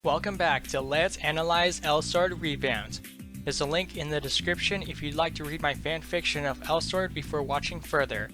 Welcome back to Let's Analyze Elsword Revamped. There's a link in the description if you'd like to read my fanfiction of Elsword before watching further.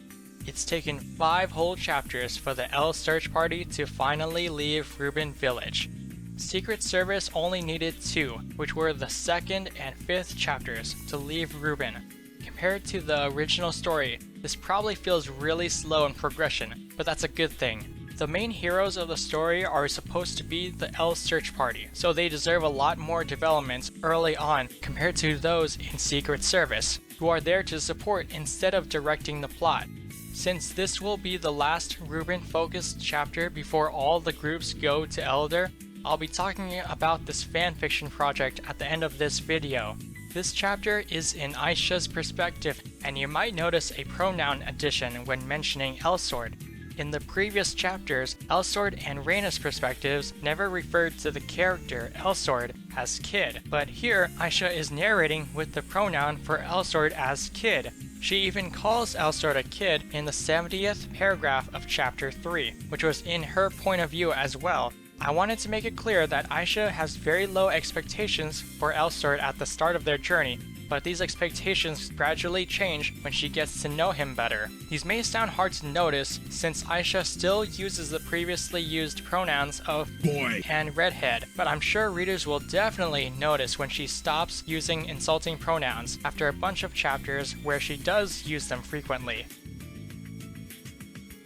It's taken 5 whole chapters for the El search party to finally leave Ruben Village. Secret Service only needed 2, which were the 2nd and 5th chapters, to leave Ruben. Compared to the original story, this probably feels really slow in progression, but that's a good thing. The main heroes of the story are supposed to be the El search party, so they deserve a lot more development early on compared to those in Secret Service, who are there to support instead of directing the plot. Since this will be the last Ruben-focused chapter before all the groups go to Elder, I'll be talking about this fanfiction project at the end of this video. This chapter is in Aisha's perspective, and you might notice a pronoun addition when mentioning Elsword. In the previous chapters, Elsword and Rena's perspectives never referred to the character Elsword as kid, but here Aisha is narrating with the pronoun for Elsword as kid. She even calls Elsword a kid in the 70th paragraph of chapter 3, which was in her point of view as well. I wanted to make it clear that Aisha has very low expectations for Elsword at the start of their journey, but these expectations gradually change when she gets to know him better. These may sound hard to notice since Aisha still uses the previously used pronouns of boy and redhead, but I'm sure readers will definitely notice when she stops using insulting pronouns after a bunch of chapters where she does use them frequently.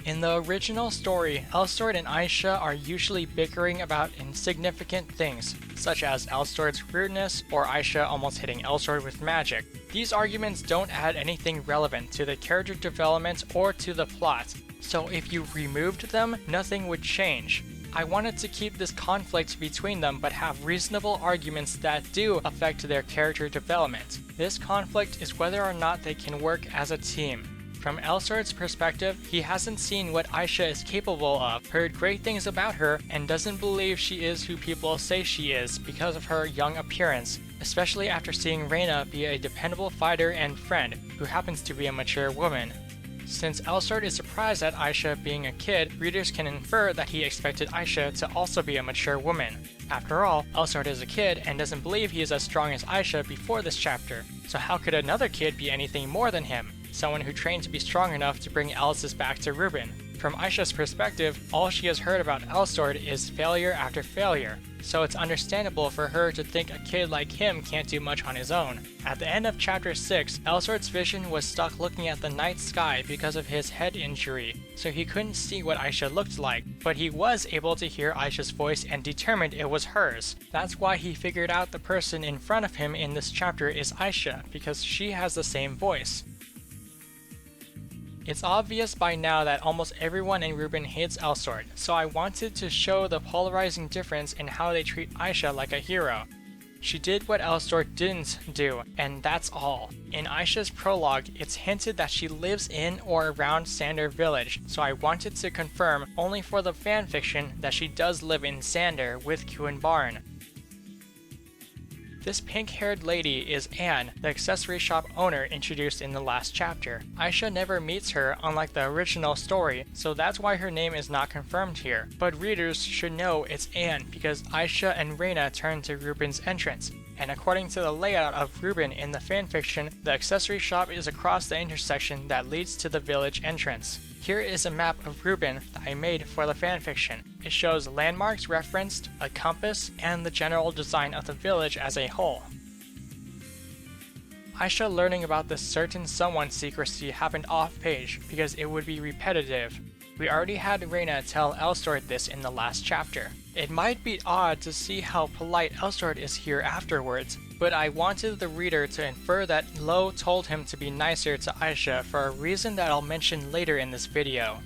In the original story, Elsword and Aisha are usually bickering about insignificant things, such as Elsword's rudeness or Aisha almost hitting Elsword with magic. These arguments don't add anything relevant to the character development or to the plot, so if you removed them, nothing would change. I wanted to keep this conflict between them but have reasonable arguments that do affect their character development. This conflict is whether or not they can work as a team. From Elsword's perspective, he hasn't seen what Aisha is capable of, heard great things about her, and doesn't believe she is who people say she is because of her young appearance, especially after seeing Rena be a dependable fighter and friend, who happens to be a mature woman. Since Elsword is surprised at Aisha being a kid, readers can infer that he expected Aisha to also be a mature woman. After all, Elsword is a kid and doesn't believe he is as strong as Aisha before this chapter, so how could another kid be anything more than him? Someone who trained to be strong enough to bring Alice's back to Ruben. From Aisha's perspective, all she has heard about Elsword is failure after failure, so it's understandable for her to think a kid like him can't do much on his own. At the end of chapter 6, Elsword's vision was stuck looking at the night sky because of his head injury, so he couldn't see what Aisha looked like, but he was able to hear Aisha's voice and determined it was hers. That's why he figured out the person in front of him in this chapter is Aisha, because she has the same voice. It's obvious by now that almost everyone in Ruben hates Elsword, so I wanted to show the polarizing difference in how they treat Aisha like a hero. She did what Elsword didn't do, and that's all. In Aisha's prologue, it's hinted that she lives in or around Sander Village, so I wanted to confirm only for the fanfiction that she does live in Sander with Kuan Barn. This pink-haired lady is Anne, the accessory shop owner introduced in the last chapter. Aisha never meets her, unlike the original story, so that's why her name is not confirmed here. But readers should know it's Anne because Aisha and Rena turn to Ruben's entrance, and according to the layout of Ruben in the fanfiction, the accessory shop is across the intersection that leads to the village entrance. Here is a map of Ruben that I made for the fanfiction. It shows landmarks referenced, a compass, and the general design of the village as a whole. Aisha learning about this certain someone secrecy happened off-page because it would be repetitive. We already had Rena tell Elsword this in the last chapter. It might be odd to see how polite Elsword is here afterwards, but I wanted the reader to infer that Lo told him to be nicer to Aisha for a reason that I'll mention later in this video.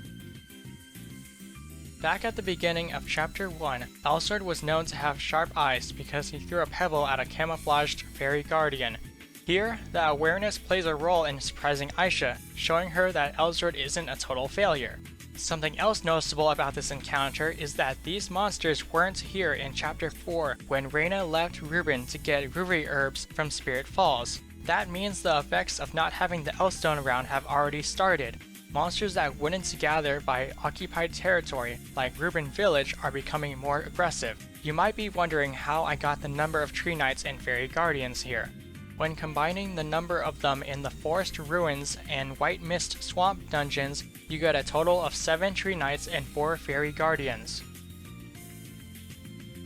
Back at the beginning of chapter 1, Elsword was known to have sharp eyes because he threw a pebble at a camouflaged fairy guardian. Here, the awareness plays a role in surprising Aisha, showing her that Elsword isn't a total failure. Something else noticeable about this encounter is that these monsters weren't here in chapter 4 when Rena left Ruben to get Ruri herbs from Spirit Falls. That means the effects of not having the Elstone around have already started. Monsters that wouldn't gather by occupied territory, like Ruben Village, are becoming more aggressive. You might be wondering how I got the number of Tree Knights and Fairy Guardians here. When combining the number of them in the Forest Ruins and White Mist Swamp dungeons, you get a total of 7 Tree Knights and 4 Fairy Guardians.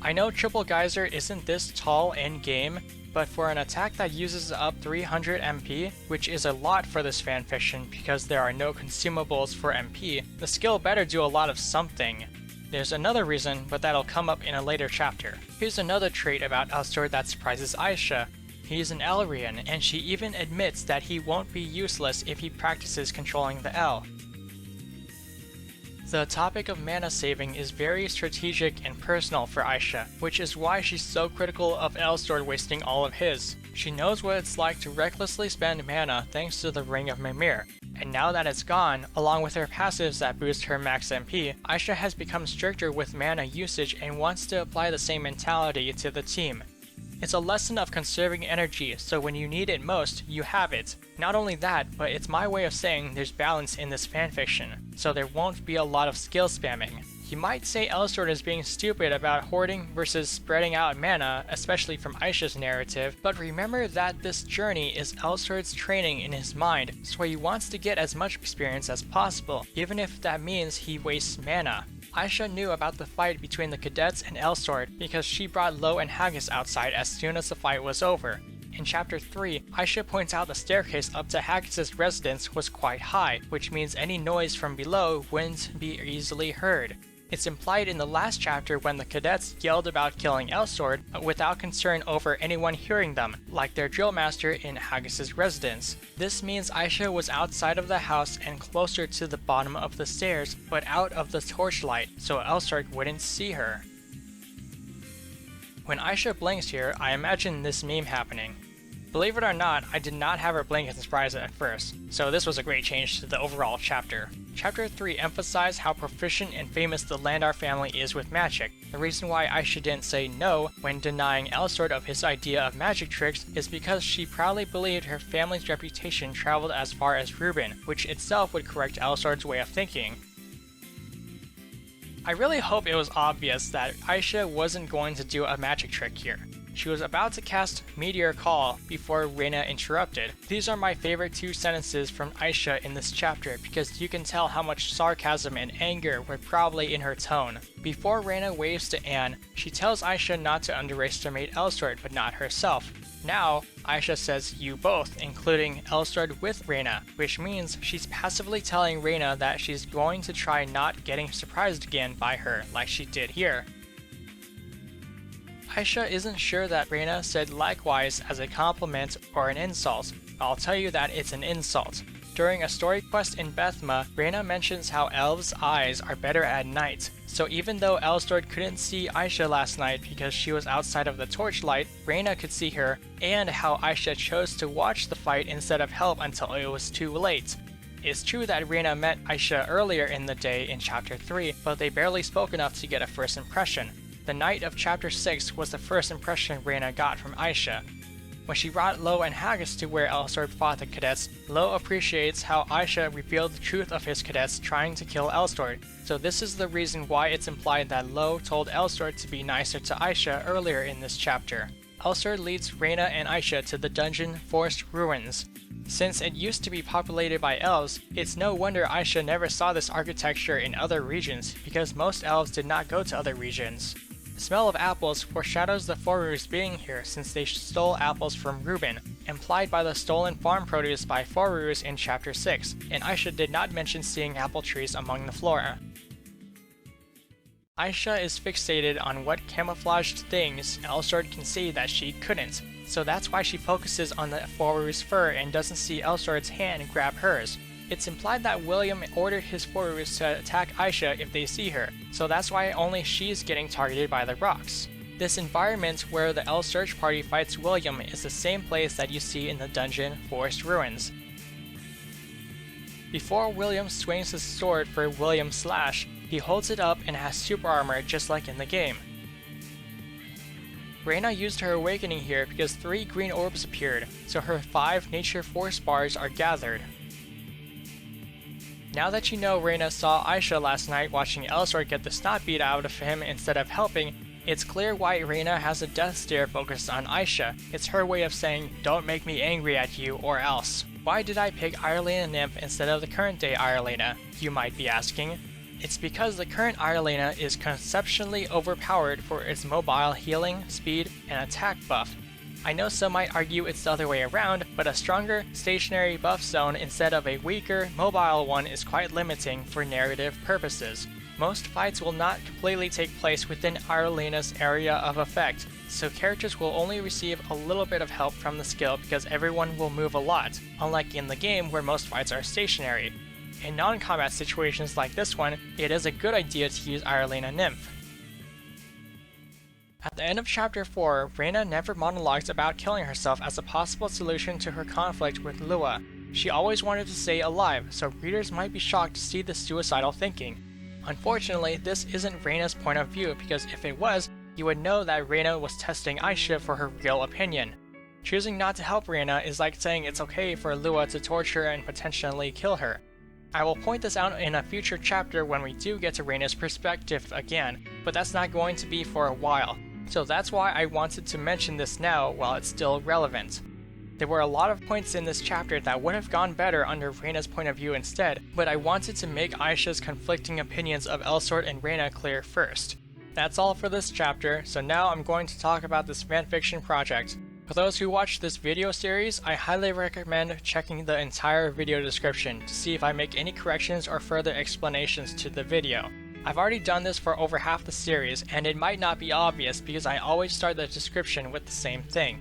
I know Triple Geyser isn't this tall in-game, but for an attack that uses up 300 MP, which is a lot for this fanfiction because there are no consumables for MP, the skill better do a lot of something. There's another reason, but that'll come up in a later chapter. Here's another trait about Elsword that surprises Aisha. He's an Elrian, and she even admits that he won't be useless if he practices controlling the El. The topic of mana saving is very strategic and personal for Aisha, which is why she's so critical of Elsword wasting all of his. She knows what it's like to recklessly spend mana thanks to the Ring of Mimir, and now that it's gone, along with her passives that boost her max MP, Aisha has become stricter with mana usage and wants to apply the same mentality to the team. It's a lesson of conserving energy, so when you need it most, you have it. Not only that, but it's my way of saying there's balance in this fanfiction, so there won't be a lot of skill spamming. You might say Elsword is being stupid about hoarding versus spreading out mana, especially from Aisha's narrative, but remember that this journey is Elsword's training in his mind, so he wants to get as much experience as possible, even if that means he wastes mana. Aisha knew about the fight between the cadets and Elsword because she brought Lo and Haggis outside as soon as the fight was over. In Chapter 3, Aisha points out the staircase up to Haggis' residence was quite high, which means any noise from below wouldn't be easily heard. It's implied in the last chapter when the cadets yelled about killing Elsword, but without concern over anyone hearing them, like their drill master in Haggis' residence. This means Aisha was outside of the house and closer to the bottom of the stairs, but out of the torchlight, so Elsword wouldn't see her. When Aisha blinks here, I imagine this meme happening. Believe it or not, I did not have her blink as a surprise at first, so this was a great change to the overall chapter. Chapter 3 emphasized how proficient and famous the Landar family is with magic. The reason why Aisha didn't say no when denying Elsword of his idea of magic tricks is because she proudly believed her family's reputation traveled as far as Reuben, which itself would correct Elsword's way of thinking. I really hope it was obvious that Aisha wasn't going to do a magic trick here. She was about to cast Meteor Call before Rena interrupted. These are my favorite 2 sentences from Aisha in this chapter because you can tell how much sarcasm and anger were probably in her tone. Before Rena waves to Anne, she tells Aisha not to underestimate Elsword but not herself. Now, Aisha says you both, including Elsword with Rena, which means she's passively telling Rena that she's going to try not getting surprised again by her like she did here. Aisha isn't sure that Rena said likewise as a compliment or an insult. I'll tell you that it's an insult. During a story quest in Bethma, Rena mentions how elves' eyes are better at night. So even though Elsword couldn't see Aisha last night because she was outside of the torchlight, Rena could see her, and how Aisha chose to watch the fight instead of help until it was too late. It's true that Rena met Aisha earlier in the day in Chapter 3, but they barely spoke enough to get a first impression. The night of Chapter 6 was the first impression Rena got from Aisha. When she brought Lo and Haggis to where Elsword fought the cadets, Lo appreciates how Aisha revealed the truth of his cadets trying to kill Elsword, so this is the reason why it's implied that Lo told Elsword to be nicer to Aisha earlier in this chapter. Elsword leads Rena and Aisha to the dungeon Forest Ruins. Since it used to be populated by elves, it's no wonder Aisha never saw this architecture in other regions, because most elves did not go to other regions. The smell of apples foreshadows the Forus being here since they stole apples from Reuben, implied by the stolen farm produce by Forus in Chapter 6, and Aisha did not mention seeing apple trees among the flora. Aisha is fixated on what camouflaged things Elsword can see that she couldn't, so that's why she focuses on the Forus fur and doesn't see Elsword's hand grab hers. It's implied that William ordered his Forus to attack Aisha if they see her, so that's why only she's getting targeted by the rocks. This environment where the El Search Party fights William is the same place that you see in the dungeon Forest Ruins. Before William swings his sword for William Slash, he holds it up and has super armor just like in the game. Rena used her awakening here because 3 green orbs appeared, so her 5 nature force bars are gathered. Now that you know Rena saw Aisha last night watching Elsword get the snot beat out of him instead of helping, It's clear why Rena has a death stare focused on Aisha. It's her way of saying, "Don't make me angry at you or else." Why did I pick Irelena Nymph instead of the current day Irelena, you might be asking? It's because the current Irelena is conceptually overpowered for its mobile healing, speed, and attack buff. I know some might argue it's the other way around, but a stronger stationary buff zone instead of a weaker mobile one is quite limiting for narrative purposes. Most fights will not completely take place within Irelena's area of effect, so characters will only receive a little bit of help from the skill because everyone will move a lot, unlike in the game where most fights are stationary. In non-combat situations like this one, it is a good idea to use Irelena Nymph. At the end of Chapter 4, Rena never monologues about killing herself as a possible solution to her conflict with Lua. She always wanted to stay alive, so readers might be shocked to see this suicidal thinking. Unfortunately, this isn't Rena's point of view because if it was, you would know that Rena was testing Aisha for her real opinion. Choosing not to help Rena is like saying it's okay for Lua to torture and potentially kill her. I will point this out in a future chapter when we do get to Rena's perspective again, but that's not going to be for a while, so that's why I wanted to mention this now while it's still relevant. There were a lot of points in this chapter that would have gone better under Rena's point of view instead, but I wanted to make Aisha's conflicting opinions of Elsword and Rena clear first. That's all for this chapter, so now I'm going to talk about this fanfiction project. For those who watch this video series, I highly recommend checking the entire video description to see if I make any corrections or further explanations to the video. I've already done this for over half the series, and it might not be obvious because I always start the description with the same thing.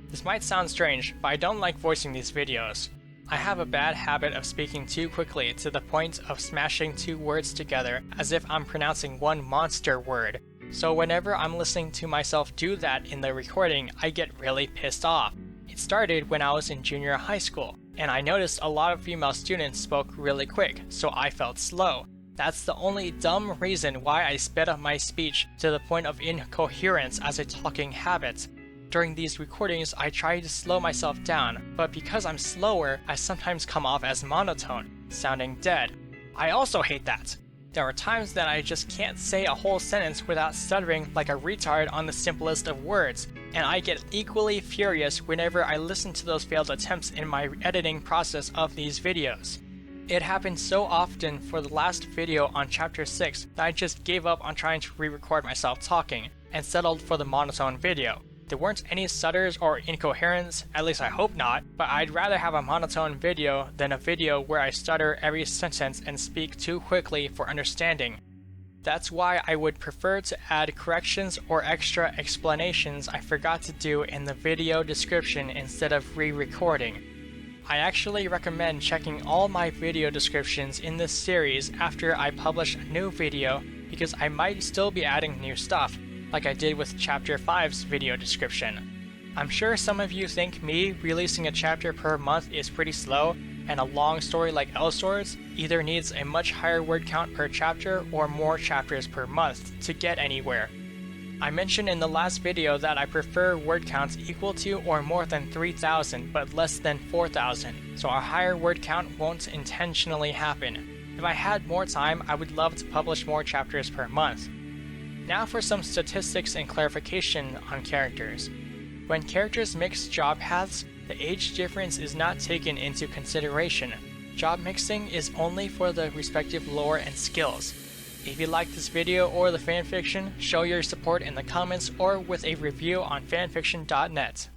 This might sound strange, but I don't like voicing these videos. I have a bad habit of speaking too quickly to the point of smashing two words together as if I'm pronouncing one monster word. So whenever I'm listening to myself do that in the recording, I get really pissed off. It started when I was in junior high school, and I noticed a lot of female students spoke really quick, so I felt slow. That's the only dumb reason why I sped up my speech to the point of incoherence as a talking habit. During these recordings, I try to slow myself down, but because I'm slower, I sometimes come off as monotone, sounding dead. I also hate that. There are times that I just can't say a whole sentence without stuttering like a retard on the simplest of words, and I get equally furious whenever I listen to those failed attempts in my editing process of these videos. It happened so often for the last video on Chapter 6 that I just gave up on trying to re-record myself talking, and settled for the monotone video. There weren't any stutters or incoherence, at least I hope not, but I'd rather have a monotone video than a video where I stutter every sentence and speak too quickly for understanding. That's why I would prefer to add corrections or extra explanations I forgot to do in the video description instead of re-recording. I actually recommend checking all my video descriptions in this series after I publish a new video because I might still be adding new stuff, like I did with Chapter 5's video description. I'm sure some of you think me releasing a chapter per month is pretty slow, and a long story like Elsword's either needs a much higher word count per chapter or more chapters per month to get anywhere. I mentioned in the last video that I prefer word counts equal to or more than 3,000 but less than 4,000, so a higher word count won't intentionally happen. If I had more time, I would love to publish more chapters per month. Now for some statistics and clarification on characters. When characters mix job paths, the age difference is not taken into consideration. Job mixing is only for the respective lore and skills. If you like this video or the fanfiction, show your support in the comments or with a review on fanfiction.net.